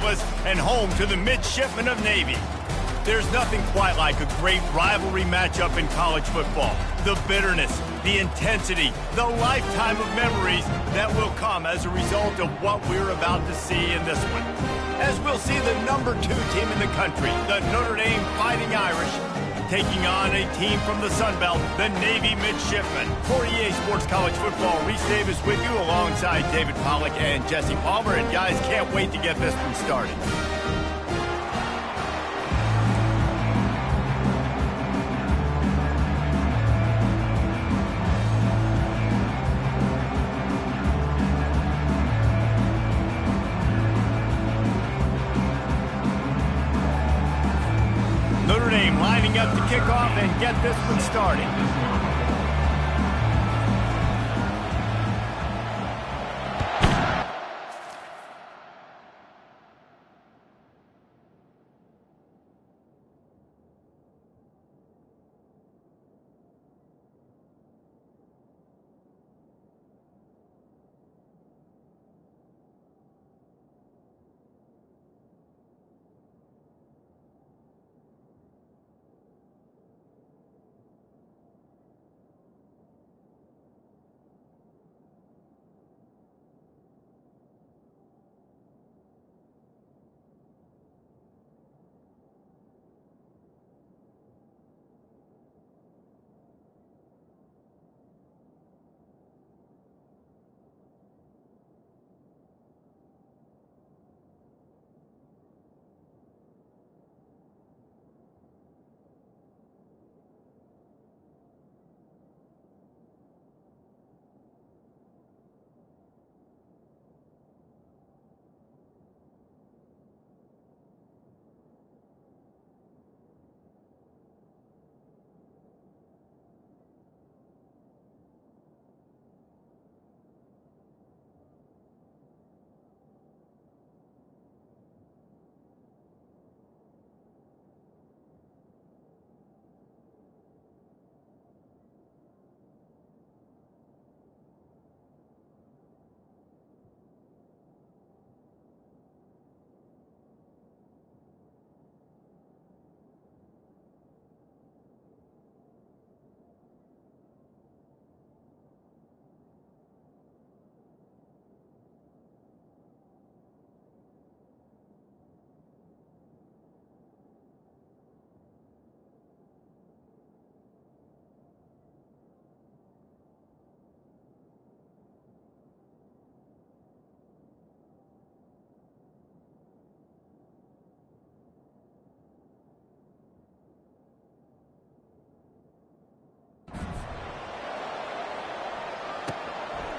Indianapolis and home to the Midshipmen of Navy. There's nothing quite like a great rivalry matchup in college football. The bitterness, the intensity, the lifetime of memories that will come as a result of what we're about to see in this one. As we'll see the number 2 team in the country, the Notre Dame Fighting Irish, taking on a team from the Sun Belt, the Navy Midshipmen. For EA Sports College Football, Reese Davis with you alongside David Pollack and Jesse Palmer. And guys, can't wait to get this one started. Notre Dame lining up to kick off and get this one started.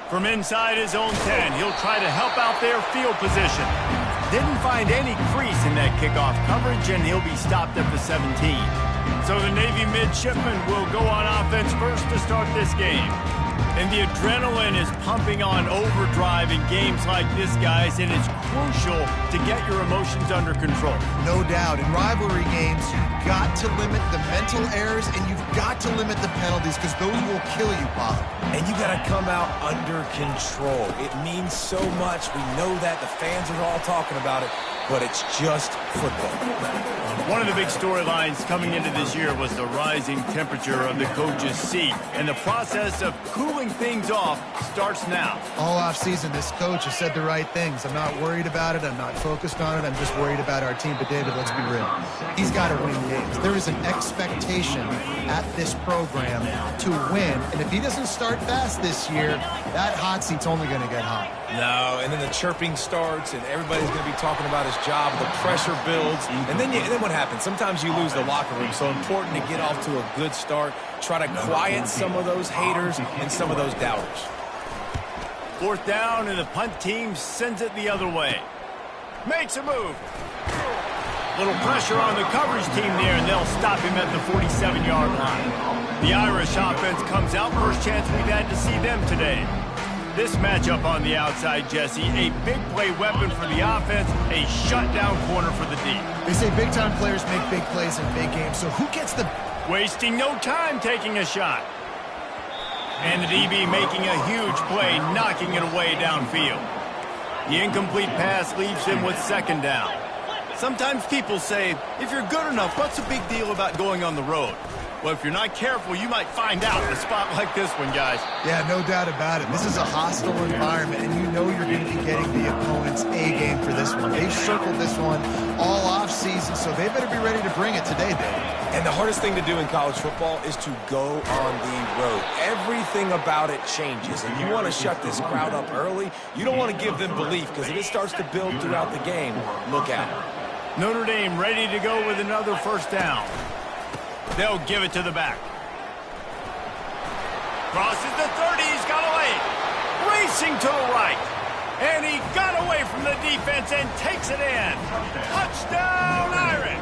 From inside his own 10, he'll try to help out their field position. Didn't find any crease in that kickoff coverage, and he'll be stopped at the 17. So the Navy Midshipmen will go on offense first to start this game. And the adrenaline is pumping on overdrive in games like this, guys, and it's crucial to get your emotions under control. No doubt. In rivalry games, you've got to limit the mental errors, and you've got to limit the penalties, because those will kill you, Bob. And you got to come out under control. It means so much. We know that. The fans are all talking about it, but it's just football. One of the big storylines coming into this year was the rising temperature of the coach's seat, and the process of cooling things off starts now. All offseason, this coach has said the right things. I'm not worried about it. I'm not focused on it. I'm just worried about our team. But, David, let's be real. He's got to win games. There is an expectation at this program to win, and if he doesn't start fast this year, that hot seat's only going to get hot. No, and then the chirping starts, and everybody's going to be talking about his job. The pressure builds, and then what happens? Sometimes you lose the locker room, so important to get off to a good start. Try to quiet some of those haters and some of those doubters. 4th down, and the punt team sends it the other way. Makes a move. Little pressure on the coverage team there, and they'll stop him at the 47-yard line. The Irish offense comes out. First chance we've had to see them today. This matchup on the outside, Jesse, a big play weapon for the offense, a shutdown corner for the D. They say big-time players make big plays in big games, so who gets the... Wasting no time taking a shot. And the DB making a huge play, knocking it away downfield. The incomplete pass leaves him with second down. Sometimes people say, if you're good enough, what's the big deal about going on the road? Well, if you're not careful, you might find out in a spot like this one, guys. Yeah, no doubt about it. This is a hostile environment, and you know you're going to be getting the opponent's A-game for this one. They've circled this one all off-season, so they better be ready to bring it today, Dave. And the hardest thing to do in college football is to go on the road. Everything about it changes, and you want to shut this crowd up early. You don't want to give them belief, because if it starts to build throughout the game, look out. Notre Dame ready to go with another first down. They'll give it to the back. Crosses the 30. He's got away. Racing to the right. And he got away from the defense and takes it in. Touchdown, Irish.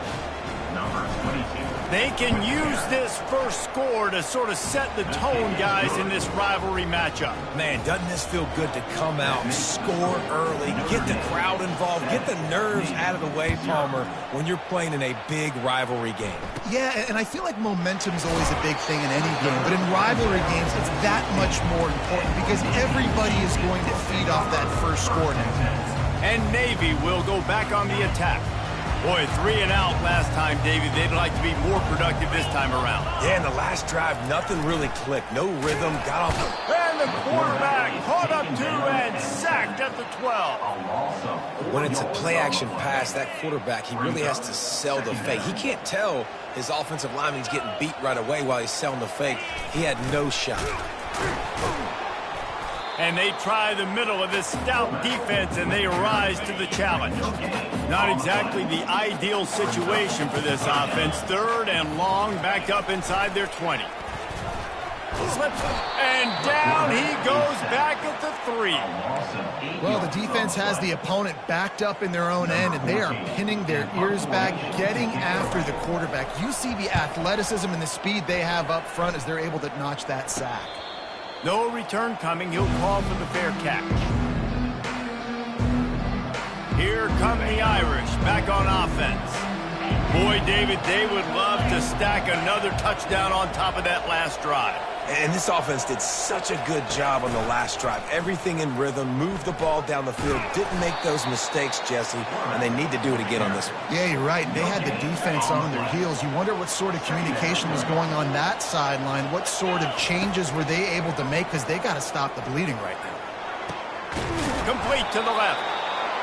They can use this first score to sort of set the tone, guys, in this rivalry matchup. Man, doesn't this feel good to come out, score early, get the crowd involved, get the nerves out of the way, Palmer, when you're playing in a big rivalry game. Yeah, and I feel like momentum is always a big thing in any game, but in rivalry games, it's that much more important because everybody is going to feed off that first score now. And Navy will go back on the attack. Boy, 3 and out last time, Davey. They'd like to be more productive this time around. Yeah, in the last drive, nothing really clicked. No rhythm, got off the... And the quarterback caught up to and sacked at the 12. When it's a play-action pass, that quarterback, he really has to sell the fake. He can't tell his offensive lineman's getting beat right away while he's selling the fake. He had no shot. And they try the middle of this stout defense, and they rise to the challenge. Not exactly the ideal situation for this offense. 3rd and long, backed up inside their 20. Slips, and down he goes back at the 3. Well, the defense has the opponent backed up in their own end, and they are pinning their ears back, getting after the quarterback. You see the athleticism and the speed they have up front as they're able to notch that sack. No return coming. He'll call for the fair catch. Here come the Irish back on offense. Boy, David, they would love to stack another touchdown on top of that last drive. And this offense did such a good job on the last drive. Everything in rhythm, moved the ball down the field, didn't make those mistakes, Jesse, and they need to do it again on this one. Yeah, you're right. They had the defense on their heels. You wonder what sort of communication was going on that sideline. What sort of changes were they able to make, because they got to stop the bleeding right now. Complete to the left.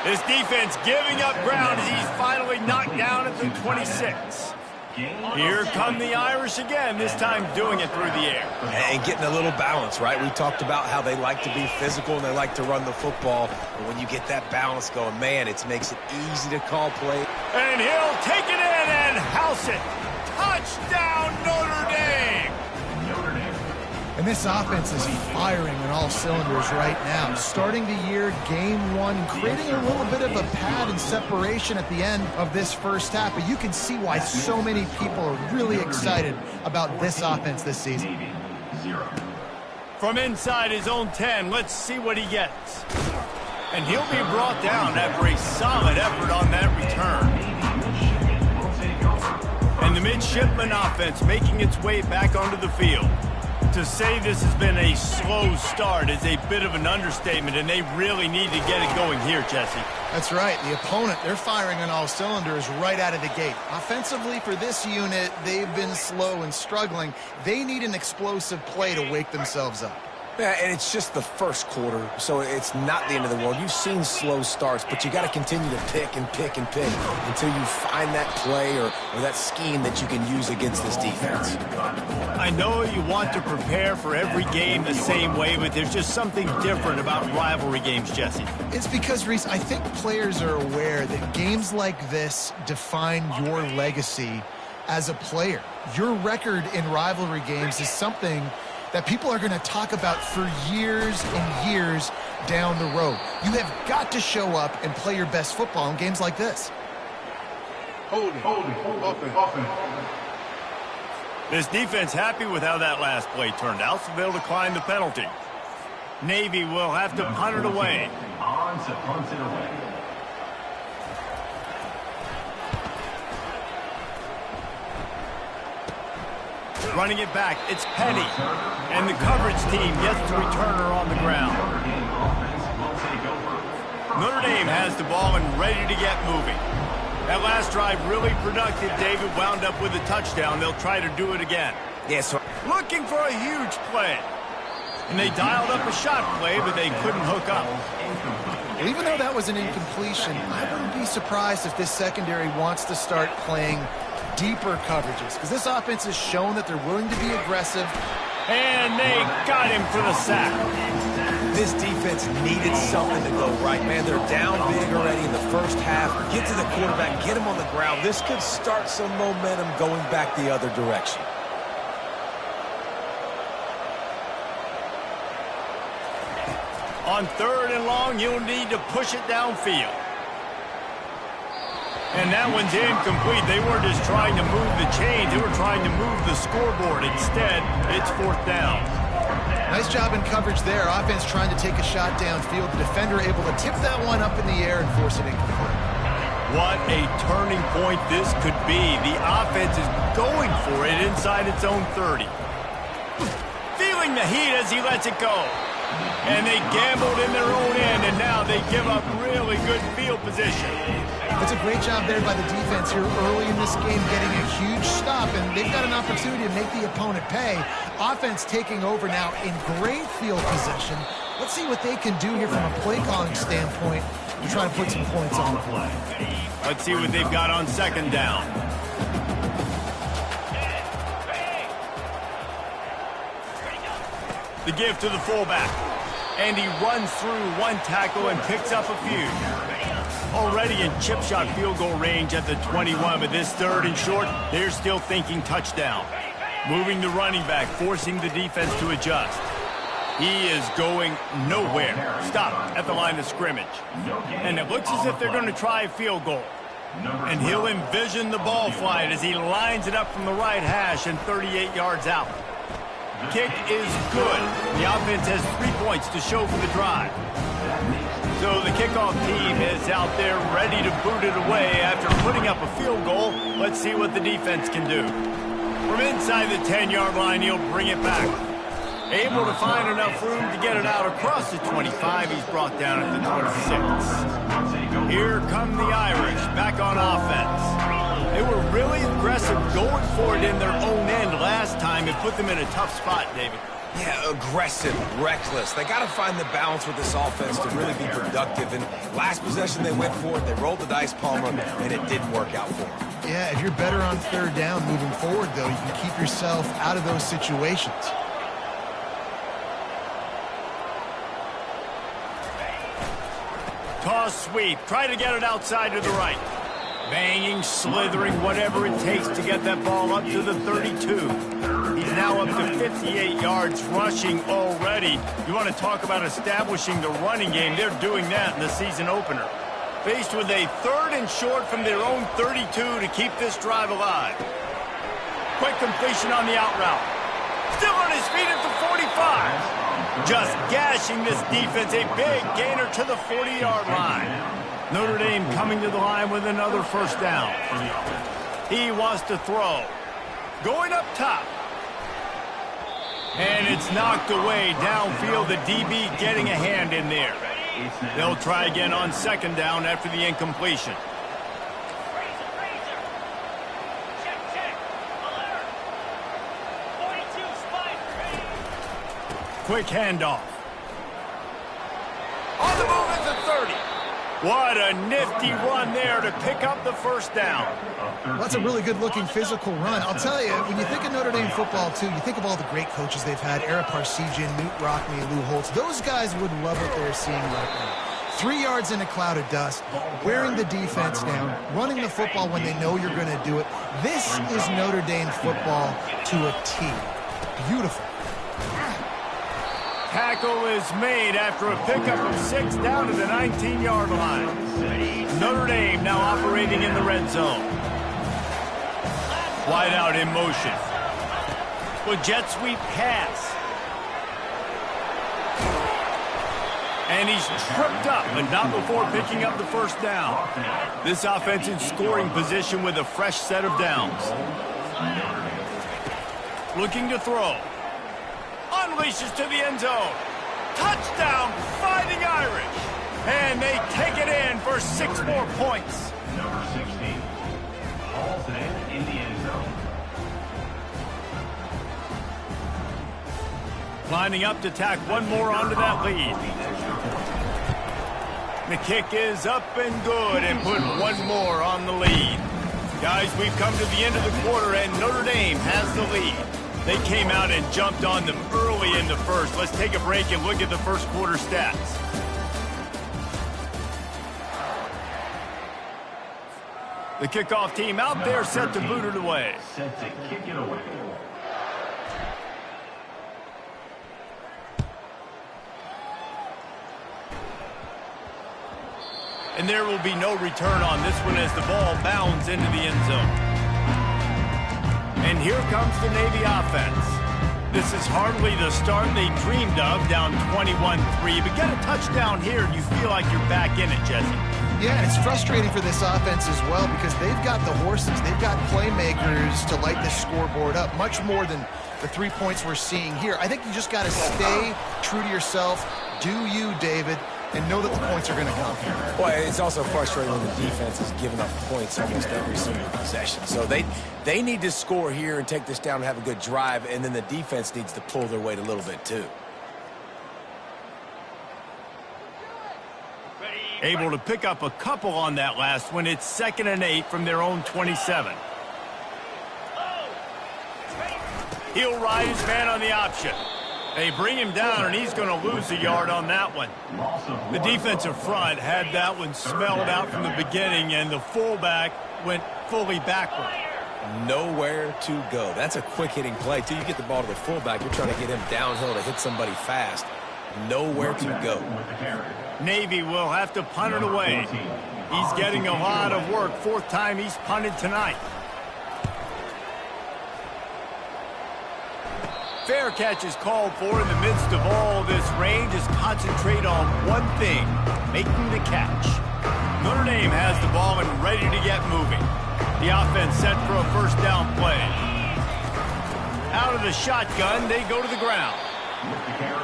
This defense giving up ground as he's finally knocked down at the 26. Here come the Irish again, this time doing it through the air. And getting a little balance, right? We talked about how they like to be physical and they like to run the football. But when you get that balance going, man, it makes it easy to call play. And he'll take it in and house it. Touchdown, Notre Dame! And this offense is firing on all cylinders right now. Starting the year, game 1, and creating a little bit of a pad and separation at the end of this first half. But you can see why so many people are really excited about this offense this season. From inside his own 10, let's see what he gets. And he'll be brought down after a solid effort on that return. And the midshipman offense making its way back onto the field. To say this has been a slow start is a bit of an understatement, and they really need to get it going here, Jesse. That's right. The opponent, they're firing on all cylinders right out of the gate. Offensively, for this unit, they've been slow and struggling. They need an explosive play to wake themselves up. Yeah, and it's just the first quarter, so it's not the end of the world. You've seen slow starts, but you got to continue to pick and pick and pick until you find that play or that scheme that you can use against this defense. I know you want to prepare for every game the same way, but there's just something different about rivalry games, Jesse. It's because, Reese, I think players are aware that games like this define your legacy as a player. Your record in rivalry games is something that people are going to talk about for years and years down the road. You have got to show up and play your best football in games like this. Hold it. This defense happy with how that last play turned out, so they'll decline the penalty. Navy will have to punt it away. Running it back, it's Penny. And the coverage team gets the returner on the ground. Notre Dame has the ball and ready to get moving. That last drive really productive. David wound up with a touchdown. They'll try to do it again. Yes, Looking for a huge play. And they dialed up a shot play, but they couldn't hook up. Well, even though that was an incompletion, I wouldn't be surprised if this secondary wants to start playing deeper coverages, because this offense has shown that they're willing to be aggressive. And they got him for the sack. this defense needed something to go right, man. They're down big already in the first half. Get to the quarterback, get him on the ground. This could start some momentum going back the other direction. On 3rd and long, you'll need to push it downfield. And that one's incomplete. They weren't just trying to move the chains. They were trying to move the scoreboard. Instead, it's 4th down. Nice job in coverage there. Offense trying to take a shot downfield. The defender able to tip that one up in the air and force it incomplete. What a turning point this could be. The offense is going for it inside its own 30. Feeling the heat as he lets it go. And they gambled in their own end, and now they give up really good field position. It's a great job there by the defense here early in this game, getting a huge stop, and they've got an opportunity to make the opponent pay. Offense taking over now in great field position. Let's see what they can do here from a play calling standpoint and try to put some points on the play. Let's see what they've got on 2nd down. The give to the fullback. And he runs through one tackle and picks up a few. Already in chip shot field goal range at the 21, but this 3rd and short, they're still thinking touchdown. Moving the running back, forcing the defense to adjust. He is going nowhere. Stop at the line of scrimmage. And it looks as if they're going to try a field goal. And he'll envision the ball flight as he lines it up from the right hash and 38 yards out. Kick is good. The offense has 3 points to show for the drive. So the kickoff team is out there ready to boot it away after putting up a field goal. Let's see what the defense can do. From inside the 10-yard line, he'll bring it back. Able to find enough room to get it out across the 25. He's brought down at the 26. Here come the Irish back on offense. They were really aggressive going for it in their own end last time. It put them in a tough spot, David. Yeah, aggressive, reckless. They got to find the balance with this offense to really be productive. And last possession they went for it. They rolled the dice, Palmer, and it didn't work out for them. Yeah, if you're better on 3rd down moving forward, though, you can keep yourself out of those situations. Toss sweep. Try to get it outside to the right. Banging, slithering, whatever it takes to get that ball up to the 32. He's now up to 58 yards rushing already. You want to talk about establishing the running game. They're doing that in the season opener. Faced with a 3rd and short from their own 32 to keep this drive alive. Quick completion on the out route. Still on his feet at the 45. Just gashing this defense. A big gainer to the 40-yard line. Notre Dame coming to the line with another 1st down. He wants to throw. Going up top. And it's knocked away downfield. The DB getting a hand in there. They'll try again on 2nd down after the incompletion. Quick handoff. On the move at the 30. What a nifty run there to pick up the 1st down. Well, that's a really good-looking physical run. I'll tell you, when you think of Notre Dame football, too, you think of all the great coaches they've had, Ara Parseghian, Newt Rockne, Lou Holtz. Those guys would love what they're seeing right now. 3 yards in a cloud of dust, wearing the defense down, running the football when they know you're going to do it. This is Notre Dame football to a T. Beautiful. Tackle is made after a pickup of 6 down to the 19-yard line. Notre Dame now operating in the red zone. Wide out in motion. With jet sweep pass. And he's tripped up, but not before picking up the 1st down. This offense in scoring position with a fresh set of downs. Looking to throw. Unleashes to the end zone. Touchdown, Fighting Irish. And they take it in for 6 more points. Number 16 hauls it in the end zone. Lining up to tack one more onto that lead. The kick is up and good and put one more on the lead. Guys, we've come to the end of the quarter and Notre Dame has the lead. They came out and jumped on them early in the first. Let's take a break and look at the first quarter stats. The kickoff team out there set to boot it away. Set to kick it away. And there will be no return on this one as the ball bounds into the end zone. And here comes the Navy offense. This is hardly the start they dreamed of, down 21-3. But get a touchdown here and you feel like you're back in it, Jesse. Yeah, and it's frustrating for this offense as well because they've got the horses. They've got playmakers to light this scoreboard up, much more than the 3 points we're seeing here. I think you just got to stay true to yourself. Do you, David, and know that the points are going to come. Well, it's also frustrating when the defense is giving up points almost every single possession. So they need to score here and take this down and have a good drive, and then the defense needs to pull their weight a little bit too. Able to pick up a couple on that last one. It's 2nd and 8 from their own 27. He'll ride his man on the option. They bring him down, and he's going to lose a yard on that one. The defensive front had that one smelled out from the beginning, and the fullback went fully backward. Nowhere to go. That's a quick-hitting play. Till you get the ball to the fullback, you're trying to get him downhill to hit somebody fast. Nowhere to go. Navy will have to punt it away. He's getting a lot of work. 4th time he's punted tonight. Fair catch is called for in the midst of all this rain. Just concentrate on one thing, making the catch. Notre Dame has the ball and ready to get moving. The offense set for a first down play. Out of the shotgun, they go to the ground.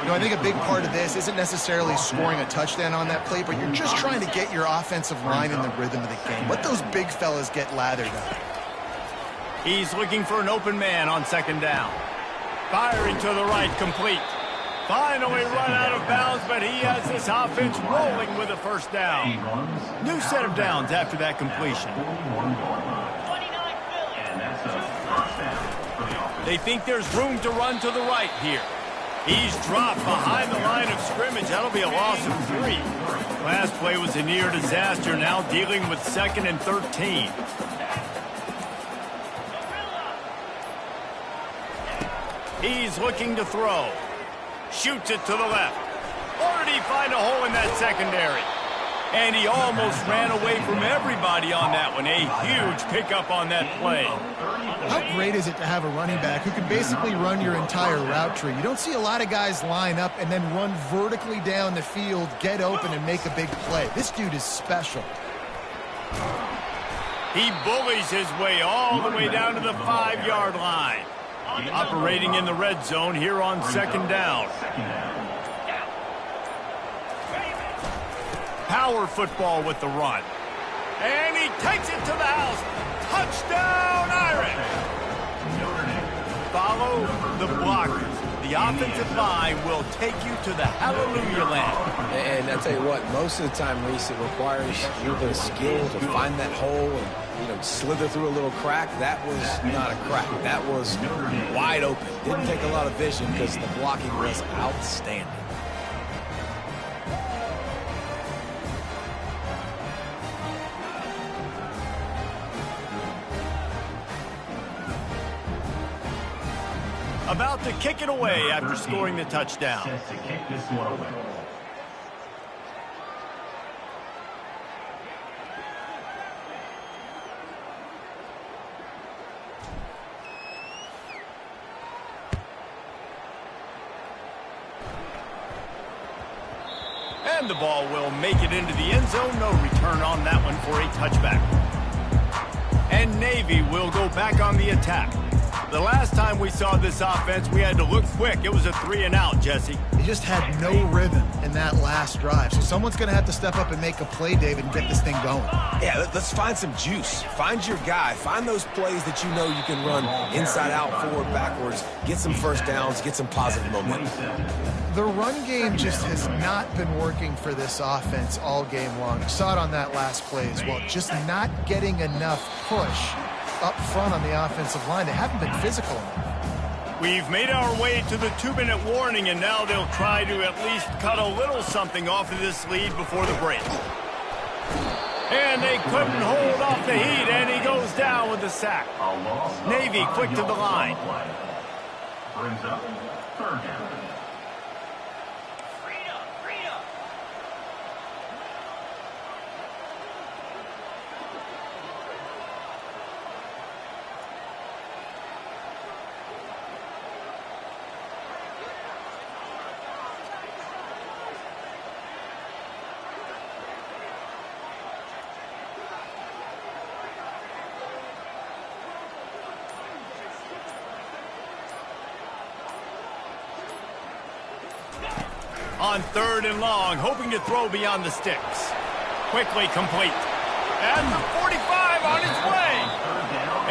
You know, I think a big part of this isn't necessarily scoring a touchdown on that play, but you're just trying to get your offensive line in the rhythm of the game. Let those big fellas get lathered up. He's looking for an open man on 2nd down. Firing to the right, complete. Finally run out of bounds, but he has this offense rolling with a first down. New set of downs after that completion. They think there's room to run to the right here. He's dropped behind the line of scrimmage. That'll be a loss of 3. Last play was a near disaster, now dealing with 2nd and 13. He's looking to throw. Shoots it to the left. Or did he find a hole in that secondary? And he almost ran away from everybody on that one. A huge pickup on that play. How great is it to have a running back who can basically run your entire route tree? You don't see a lot of guys line up and then run vertically down the field, get open, and make a big play. This dude is special. He bullies his way all the way down to the 5-yard line. Operating in the red zone here on 2nd down. Power football with the run. And he takes it to the house. Touchdown, Irish. Follow the blockers. The offensive line will take you to the hallelujah land. And I'll tell you what, most of the time, Reese, it requires a little bit of skill to find that hole and, slither through a little crack. That was not a crack. That was wide open. Didn't take a lot of vision because the blocking was outstanding. About to kick it away after scoring the touchdown. Set to kick this one away. And the ball will make it into the end zone. No return on that one for a touchback. And Navy will go back on the attack. The last time we saw this offense, we had to look quick. It was a 3-and-out, Jesse. He just had no rhythm in that last drive. So someone's going to have to step up and make a play, David, and get this thing going. Yeah, let's find some juice. Find your guy. Find those plays that you know you can run inside out, forward, backwards. Get some first downs. Get some positive momentum. The run game just has not been working for this offense all game long. You saw it on that last play as well. Just not getting enough push up front on the offensive line. They haven't been physical enough. We've made our way to the 2-minute warning, and now they'll try to at least cut a little something off of this lead before the break. And they couldn't hold off the heat, and he goes down with the sack. Navy quick to the line. Brings up third down. On 3rd and long, hoping to throw beyond the sticks. Quickly complete. And the 45 on its way.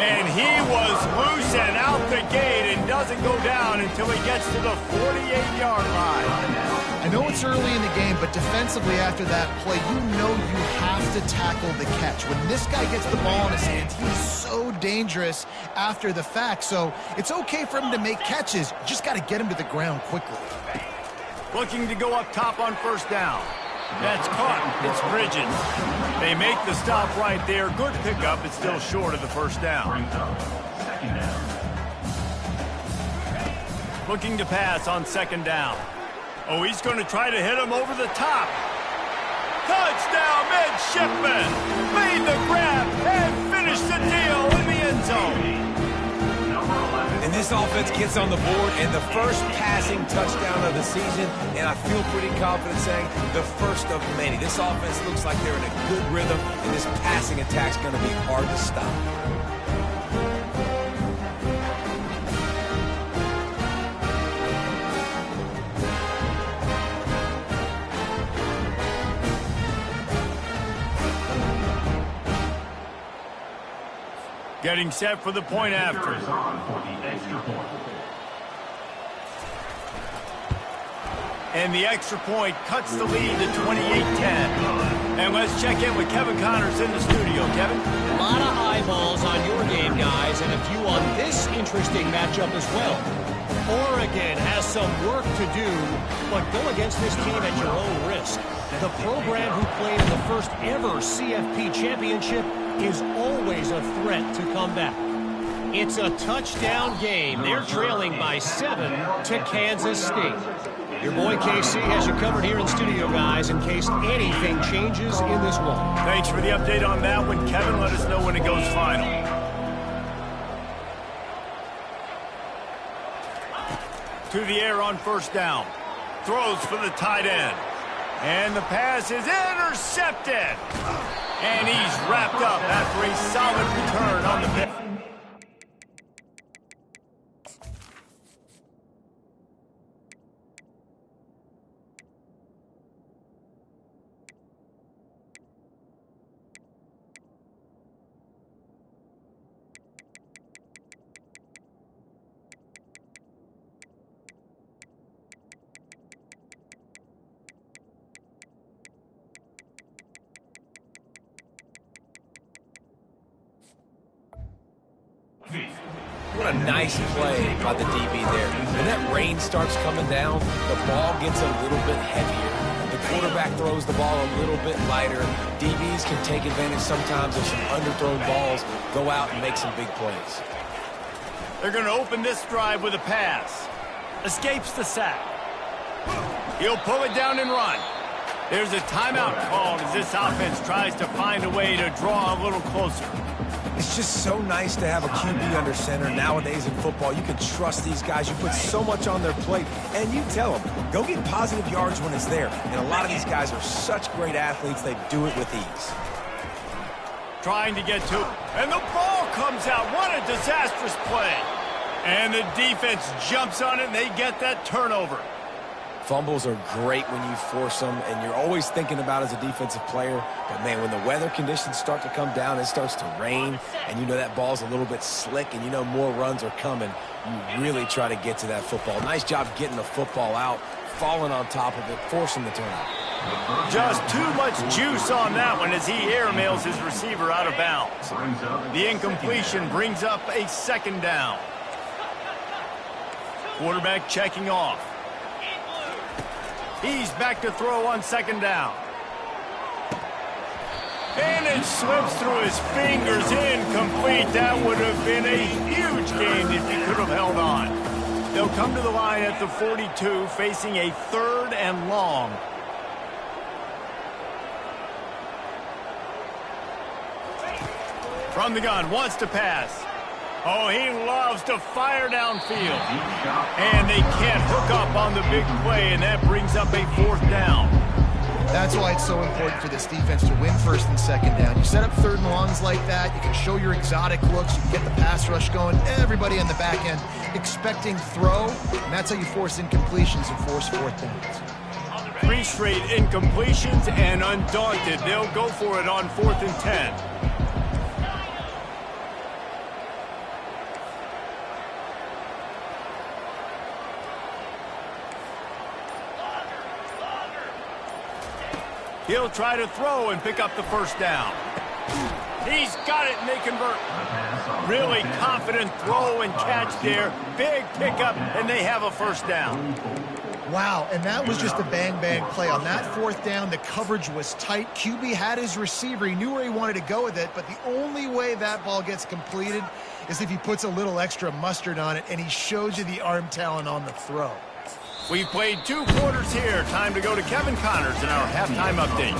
And he was loose and out the gate and doesn't go down until he gets to the 48-yard line. I know it's early in the game, but defensively after that play, you know you have to tackle the catch. When this guy gets the ball in his hands, he's so dangerous after the fact. So it's okay for him to make catches. You just got to get him to the ground quickly. Looking to go up top on 1st down. That's caught. It's Bridges. They make the stop right there. Good pickup. It's still short of the 1st down. Second down. Looking to pass on 2nd down. Oh, he's going to try to hit him over the top. Touchdown, Midshipman. Made the grab and finished the deal in the end zone. And this offense gets on the board, and the first passing touchdown of the season, and I feel pretty confident saying the first of many. This offense looks like they're in a good rhythm, and this passing attack's going to be hard to stop. Getting set for the point after. Is on for the extra point. And the extra point cuts the lead to 28-10. And let's check in with Kevin Connors in the studio. Kevin? A lot of eyeballs on your game, guys, and a few on this interesting matchup as well. Oregon has some work to do, but go against this team at your own risk. The program who played in the first ever CFP championship is always a threat to come back. It's a touchdown game. They're trailing by 7 to Kansas State. Your boy KC has you covered here in studio, guys, in case anything changes in this one. Thanks for the update on that one, Kevin. Let us know when it goes final. To the air on 1st down. Throws for the tight end. And the pass is intercepted. And he's wrapped up after a solid return on the pitch. What a nice play by the DB there. When that rain starts coming down, the ball gets a little bit heavier. The quarterback throws the ball a little bit lighter. DBs can take advantage sometimes of some underthrown balls, go out and make some big plays. They're going to open this drive with a pass. Escapes the sack. He'll pull it down and run. There's a timeout called as this offense tries to find a way to draw a little closer. It's just so nice to have a QB under center. Nowadays in football, you can trust these guys. You put so much on their plate, and you tell them, go get positive yards when it's there. And a lot of these guys are such great athletes, they do it with ease. Trying to get to it, and the ball comes out. What a disastrous play. And the defense jumps on it, and they get that turnover. Fumbles are great when you force them, and you're always thinking about as a defensive player. But, man, when the weather conditions start to come down, it starts to rain, and you know that ball's a little bit slick, and you know more runs are coming, you really try to get to that football. Nice job getting the football out, falling on top of it, forcing the turnover. Just too much juice on that one as he airmails his receiver out of bounds. The incompletion brings up a second down. Quarterback checking off. He's back to throw on second down. And it slips through his fingers, incomplete. That would have been a huge gain if he could have held on. They'll come to the line at the 42, facing a 3rd and long. From the gun, wants to pass. Oh, he loves to fire downfield. And they can't hook up on the big play, and that brings up a 4th down. That's why it's so important for this defense to win 1st and 2nd down. You set up 3rd and longs like that, you can show your exotic looks, you can get the pass rush going, everybody on the back end expecting throw, and that's how you force incompletions and force 4th downs. 3 straight incompletions, and undaunted, they'll go for it on 4th and 10. He'll try to throw and pick up the 1st down. He's got it, and they convert. Really confident throw and catch there. Big pickup, and they have a 1st down. Wow, and that was just a bang-bang play. On that 4th down, the coverage was tight. QB had his receiver. He knew where he wanted to go with it, but the only way that ball gets completed is if he puts a little extra mustard on it, and he showed you the arm talent on the throw. We've played 2 quarters here. Time to go to Kevin Connors in our halftime update.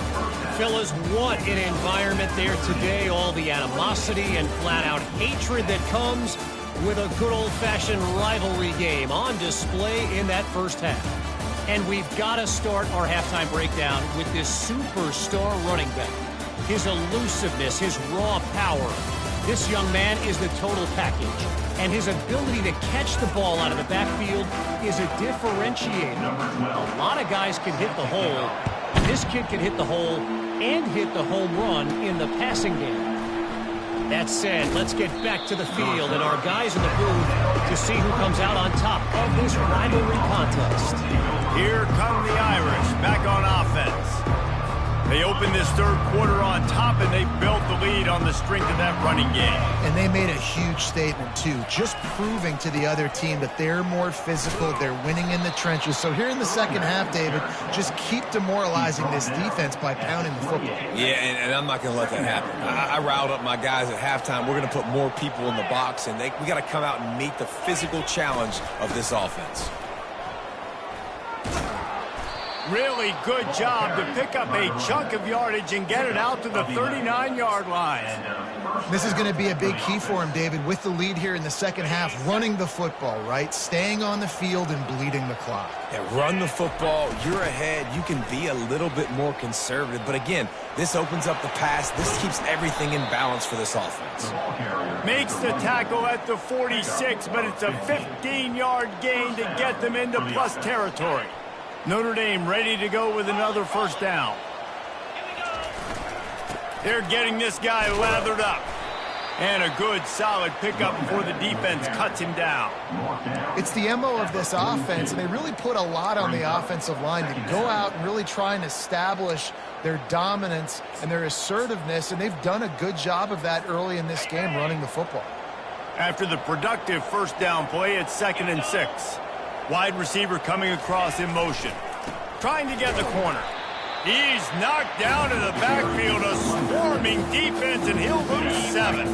Fellas, what an environment there today. All the animosity and flat-out hatred that comes with a good old-fashioned rivalry game on display in that first half. And we've got to start our halftime breakdown with this superstar running back. His elusiveness, his raw power. This young man is the total package. And his ability to catch the ball out of the backfield is a differentiator. A lot of guys can hit the hole. This kid can hit the hole and hit the home run in the passing game. That said, let's get back to the field and our guys in the booth to see who comes out on top of this rivalry contest. Here come the Irish back on offense. They opened this 3rd quarter on top, and they built the lead on the strength of that running game. And they made a huge statement, too, just proving to the other team that they're more physical, they're winning in the trenches. So here in the second half, David, just keep demoralizing this defense by pounding the football. Yeah, and I'm not going to let that happen. I riled up my guys at halftime. We're going to put more people in the box, and we got to come out and meet the physical challenge of this offense. Really good job to pick up a chunk of yardage and get it out to the 39-yard line. This is going to be a big key for him, David, with the lead here in the second half, running the football, right? Staying on the field and bleeding the clock. Yeah, run the football. You're ahead. You can be a little bit more conservative. But again, this opens up the pass. This keeps everything in balance for this offense. Makes the tackle at the 46, but it's a 15-yard gain to get them into plus territory. Notre Dame ready to go with another 1st down. They're getting this guy lathered up. And a good, solid pickup before the defense cuts him down. It's the MO of this offense, and they really put a lot on the offensive line to go out and really try and establish their dominance and their assertiveness, and they've done a good job of that early in this game, running the football. After the productive 1st down play, it's 2nd and 6. Wide receiver coming across in motion. Trying to get in the corner. He's knocked down in the backfield, a swarming defense, and he'll lose 7.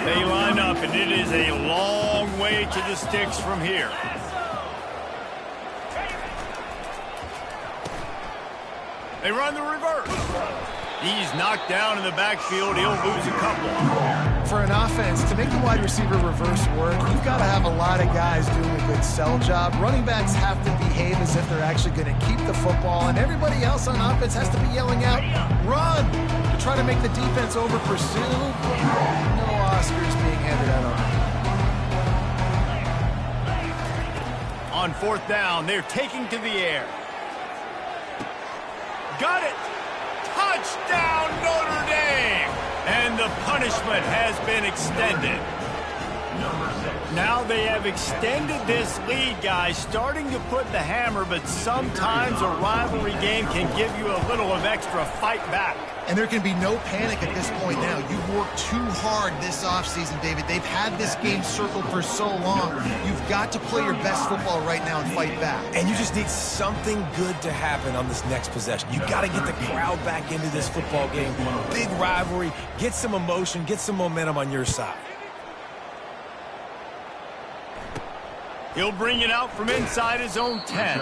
They line up, and it is a long way to the sticks from here. They run the reverse. He's knocked down in the backfield. He'll lose a couple. For an offense, to make the wide receiver reverse work, you've got to have a lot of guys doing a good sell job. Running backs have to behave as if they're actually going to keep the football, and everybody else on offense has to be yelling out, run, to try to make the defense over-pursue. No Oscars being handed out on that. on 4th down. They're taking to the air. Got it. Touchdown, Notre Dame. And the punishment has been extended. Now they have extended this lead, guys, starting to put the hammer, but sometimes a rivalry game can give you a little of extra fight back. And there can be no panic at this point now. You've worked too hard this offseason, David. They've had this game circled for so long. You've got to play your best football right now and fight back. And you just need something good to happen on this next possession. You got to get the crowd back into this football game. Big rivalry. Get some emotion. Get some momentum on your side. He'll bring it out from inside his own 10.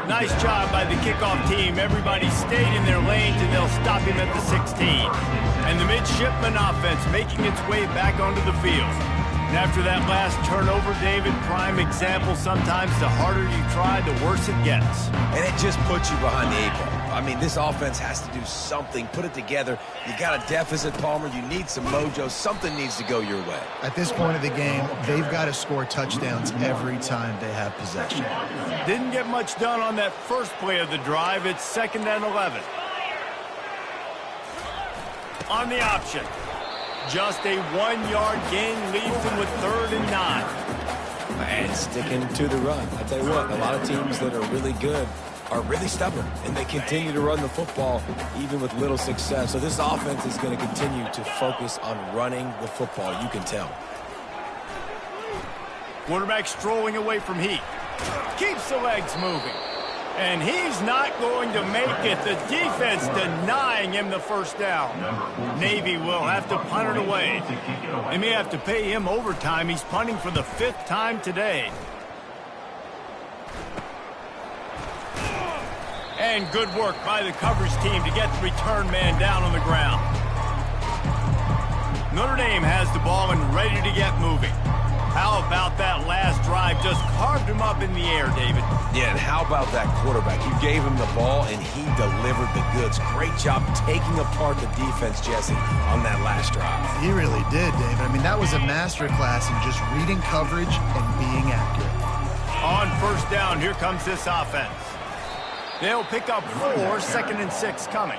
Nice job by the kickoff team. Everybody stayed in their lanes, and they'll stop him at the 16. And the midshipman offense making its way back onto the field. And after that last turnover, David, prime example, sometimes the harder you try, the worse it gets. And it just puts you behind the 8 ball. I mean, this offense has to do something, put it together. You got a deficit, Palmer. You need some mojo. Something needs to go your way. At this point of the game, they've got to score touchdowns every time they have possession. Didn't get much done on that first play of the drive. It's 2nd and 11. On the option. Just a 1-yard gain leaves them with 3rd and 9. And sticking to the run. I tell you what, a lot of teams that are really good are really stubborn, and they continue to run the football even with little success. So this offense is going to continue to focus on running the football. You can tell. Quarterback strolling away from Heat. Keeps the legs moving. And he's not going to make it. The defense denying him the 1st down. Navy will have to punt it away. They may have to pay him overtime. He's punting for the 5th time today. And good work by the coverage team to get the return man down on the ground. Notre Dame has the ball and ready to get moving. How about that last drive? Just carved him up in the air, David. Yeah, and how about that quarterback? You gave him the ball, and he delivered the goods. Great job taking apart the defense, Jesse, on that last drive. He really did, David. I mean, that was a masterclass in just reading coverage and being accurate. On 1st down, here comes this offense. They'll pick up 4, 2nd and 6 coming.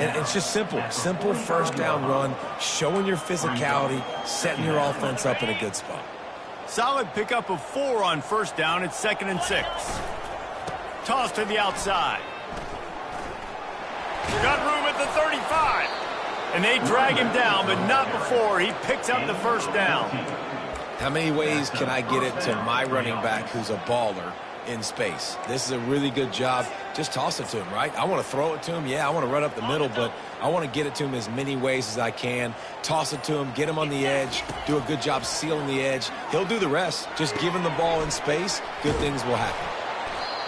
And it's just simple 1st down run, showing your physicality, setting your offense up in a good spot. Solid pickup of 4 on 1st down. It's 2nd and 6. Toss to the outside. Got room at the 35. And they drag him down, but not before he picks up the 1st down. How many ways can I get it to my running back who's a baller in space? This is a really good job. Just toss it to him, right? I want to throw it to him. Yeah, I want to run up the middle, but I want to get it to him as many ways as I can. Toss it to him, get him on the edge, do a good job sealing the edge. He'll do the rest. Just give him the ball in space, good things will happen.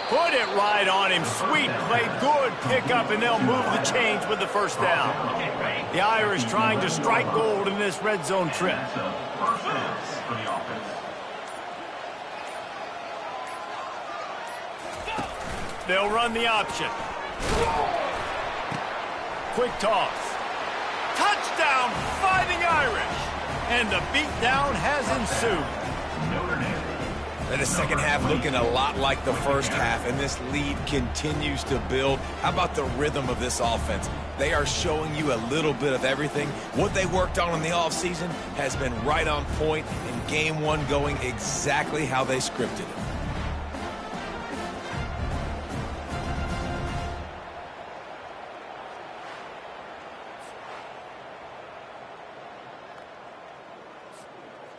Put it right on him. Sweet play, good pickup, and they'll move the chains with the 1st down. The Irish trying to strike gold in this red zone trip. They'll run the option. Quick toss. Touchdown, Fighting Irish. And the beatdown has ensued. And the second half looking a lot like the first half, and this lead continues to build. How about the rhythm of this offense? They are showing you a little bit of everything. What they worked on in the offseason has been right on point, and game 1 going exactly how they scripted it.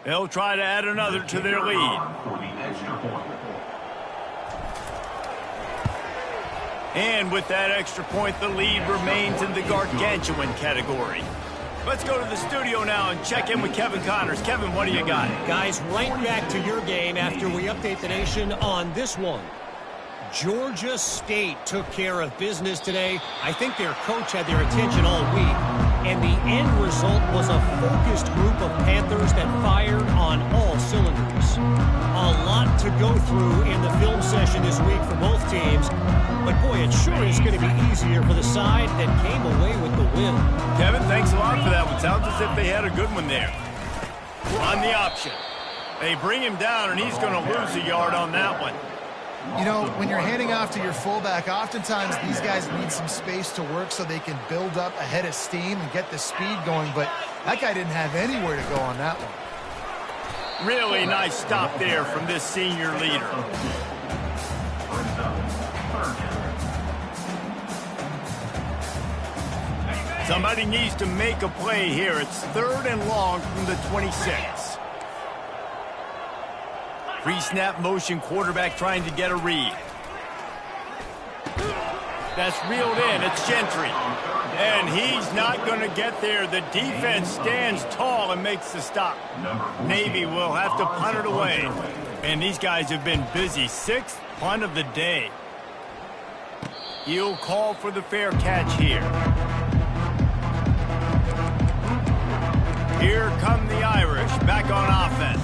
They'll try to add another to their lead. And with that extra point, the lead remains in the gargantuan category. Let's go to the studio now and check in with Kevin Connors. Kevin, what do you got? Guys, right back to your game after we update the nation on this one. Georgia State took care of business today. I think their coach had their attention all week. And the end result was a focused group of Panthers that fired on all cylinders. A lot to go through in the film session this week for both teams. But boy, it sure is going to be easier for the side that came away with the win. Kevin, thanks a lot for that one. Sounds as if they had a good one there. On the option. They bring him down, and he's going to lose a yard on that one. You know, when you're handing off to your fullback, oftentimes these guys need some space to work so they can build up a head of steam and get the speed going, but that guy didn't have anywhere to go on that one. Really nice stop there from this senior leader. Somebody needs to make a play here. It's 3rd and long from the 26. Pre-snap motion, quarterback trying to get a read. That's reeled in. It's Gentry. And he's not going to get there. The defense stands tall and makes the stop. Navy will have to punt it away. And these guys have been busy. 6th punt of the day. He'll call for the fair catch here. Here come the Irish back on offense.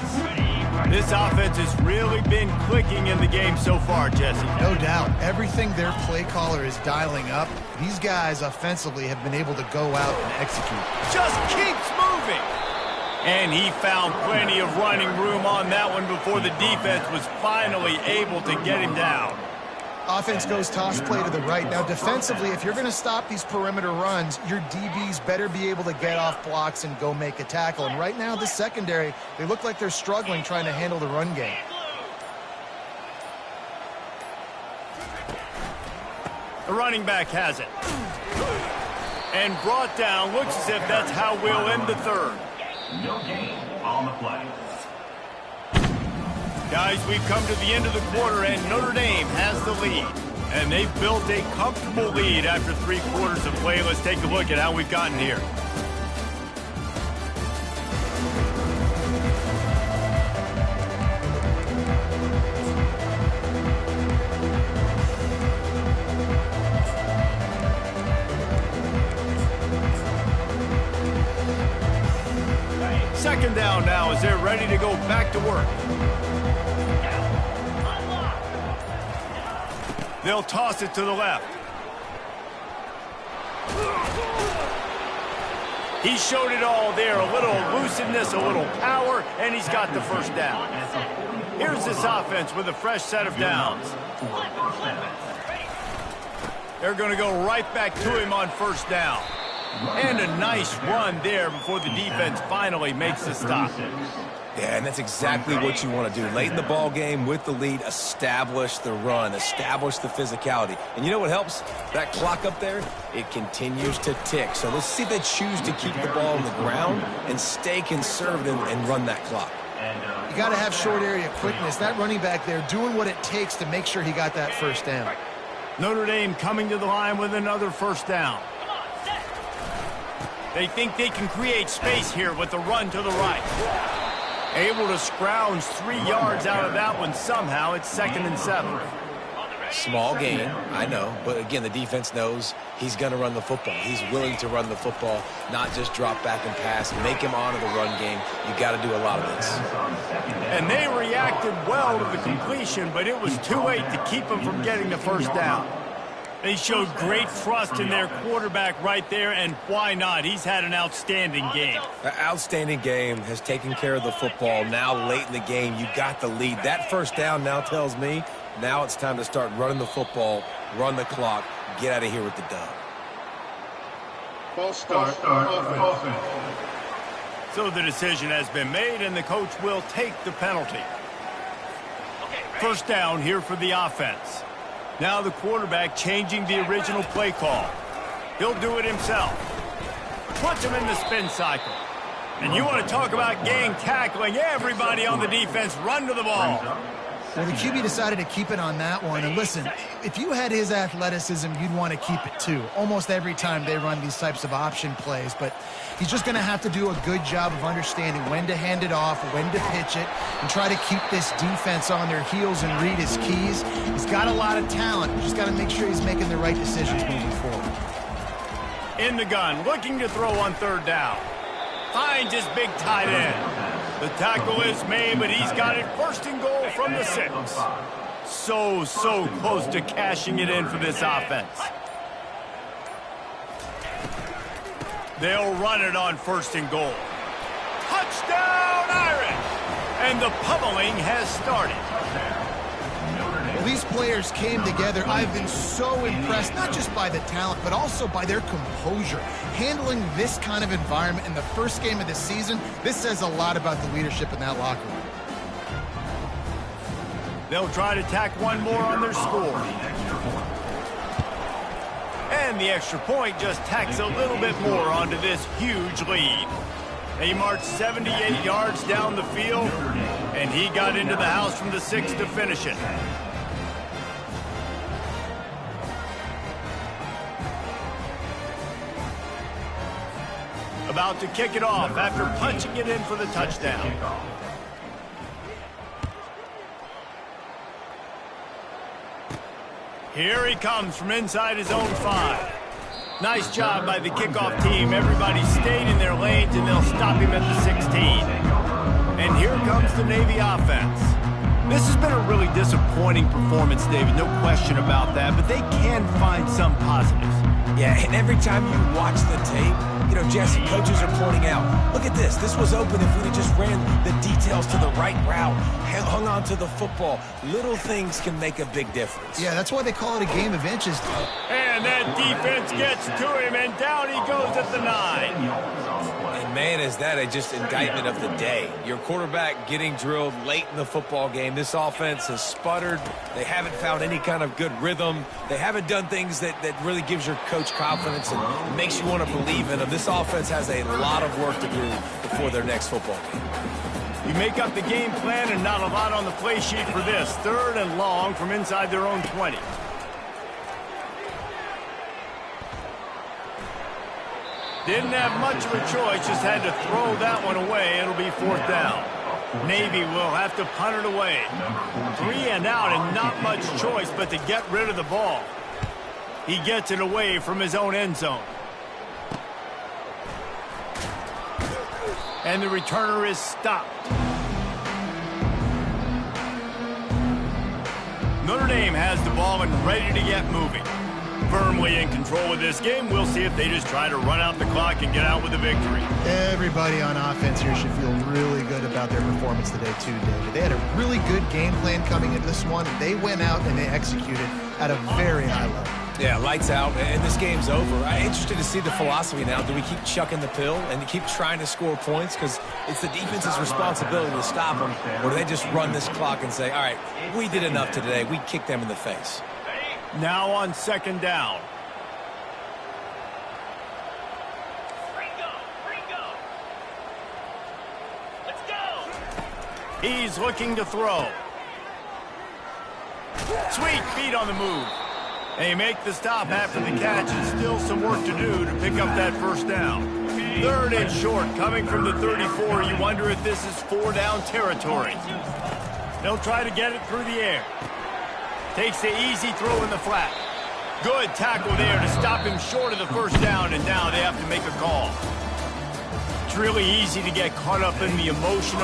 This offense has really been clicking in the game so far, Jesse. No doubt. Everything their play caller is dialing up, these guys offensively have been able to go out and execute. Just keeps moving. And he found plenty of running room on that one before the defense was finally able to get him down. Offense goes toss play to the right. Now, defensively, if you're going to stop these perimeter runs, your DBs better be able to get off blocks and go make a tackle. And right now, the secondary, they look like they're struggling trying to handle the run game. The running back has it. And brought down. Looks as if that's how we'll end the 3rd. No gain on the play. Guys, we've come to the end of the quarter, and Notre Dame has the lead. And they've built a comfortable lead after 3 quarters of play. Let's take a look at how we've gotten here. Second down now as they're ready to go back to work. They'll toss it to the left. He showed it all there. A little elusiveness, a little power, and he's got the first down. Here's this offense with a fresh set of downs. They're going to go right back to him on first down. And a nice run there before the defense finally makes the stop. Yeah, and that's exactly what you want to do. Late in the ball game with the lead, establish the run, establish the physicality. And you know what helps? That clock up there, it continues to tick. So let's see if they choose to keep the ball on the ground and stay conservative and run that clock. You got to have short area quickness. That running back there doing what it takes to make sure he got that first down. Notre Dame coming to the line with another first down. They think they can create space here with the run to the right. Able to scrounge 3 yards out of that one somehow. It's 2nd and 7. Small gain, I know. But again, the defense knows he's going to run the football. He's willing to run the football, not just drop back and pass. Make him honor the run game. You got to do a lot of this. And they reacted well to the completion, but it was too late to keep him from getting the first down. They showed great trust in their quarterback right there, and why not? He's had an outstanding game. An outstanding game, has taken care of the football. Now late in the game, you got the lead. That first down now tells me now it's time to start running the football, run the clock, get out of here with the dub. False start. Offense. So the decision has been made, and the coach will take the penalty. First down here for the offense. Now the quarterback changing the original play call. He'll do it himself. Puts him in the spin cycle. And you want to talk about gang tackling. Everybody on the defense run to the ball. Well, the QB decided to keep it on that one. And listen, if you had his athleticism, you'd want to keep it too. Almost every time they run these types of option plays. But he's just going to have to do a good job of understanding when to hand it off, when to pitch it, and try to keep this defense on their heels and read his keys. He's got a lot of talent. He's just got to make sure he's making the right decisions moving forward. In the gun, looking to throw on 3rd down. Finds his big tight end. The tackle is made, but he's got it 1st and goal from the 6. So close to cashing it in for this offense. They'll run it on 1st and goal. Touchdown, Irish! And the pummeling has started. These players came together. I've been so impressed, not just by the talent, but also by their composure. Handling this kind of environment in the first game of the season, this says a lot about the leadership in that locker room. They'll try to tack one more on their score. And the extra point just tacks a little bit more onto this huge lead. He marched 78 yards down the field, and he got into the house from the 6 to finish it. About to kick it off after punching it in for the touchdown. Here he comes from inside his own 5. Nice job by the kickoff team. Everybody stayed in their lanes, and they'll stop him at the 16. And here comes the Navy offense. This has been a really disappointing performance, David, no question about that, but they can find some positives. Yeah, and every time you watch the tape, you know, Jesse, coaches are pointing out, look at this. This was open if we just ran the details to the right route, hung on to the football. Little things can make a big difference. Yeah, that's why they call it a game of inches. And that defense gets to him, and down he goes at the 9. And, man, is that just indictment of the day. Your quarterback getting drilled late in the football game. This offense has sputtered. They haven't found any kind of good rhythm. They haven't done things that really gives your coach confidence and makes you want to believe in them. This offense has a lot of work to do before their next football game. You make up the game plan and not a lot on the play sheet for this. 3rd and long from inside their own 20. Didn't have much of a choice, just had to throw that one away. It'll be 4th down. Navy will have to punt it away. 3 and out and not much choice but to get rid of the ball. He gets it away from his own end zone. And the returner is stopped. Notre Dame has the ball and ready to get moving. Firmly in control of this game. We'll see if they just try to run out the clock and get out with a victory. Everybody on offense here should feel really good about their performance today too, David. They had a really good game plan coming into this one. They went out and they executed at a very high level. Yeah, lights out, and this game's over. I'm interested to see the philosophy now. Do we keep chucking the pill and keep trying to score points? Because it's the defense's responsibility to stop them. Or do they just run this clock and say, all right, we did enough today. We kicked them in the face. Now on 2nd down. Let's go. He's looking to throw. Sweet feet on the move. They make the stop after the catch, and still some work to do to pick up that 1st down. 3rd and short, coming from the 34. You wonder if this is 4-down territory. They'll try to get it through the air. Takes the easy throw in the flat. Good tackle there to stop him short of the 1st down, and now they have to make a call. It's really easy to get caught up in the emotion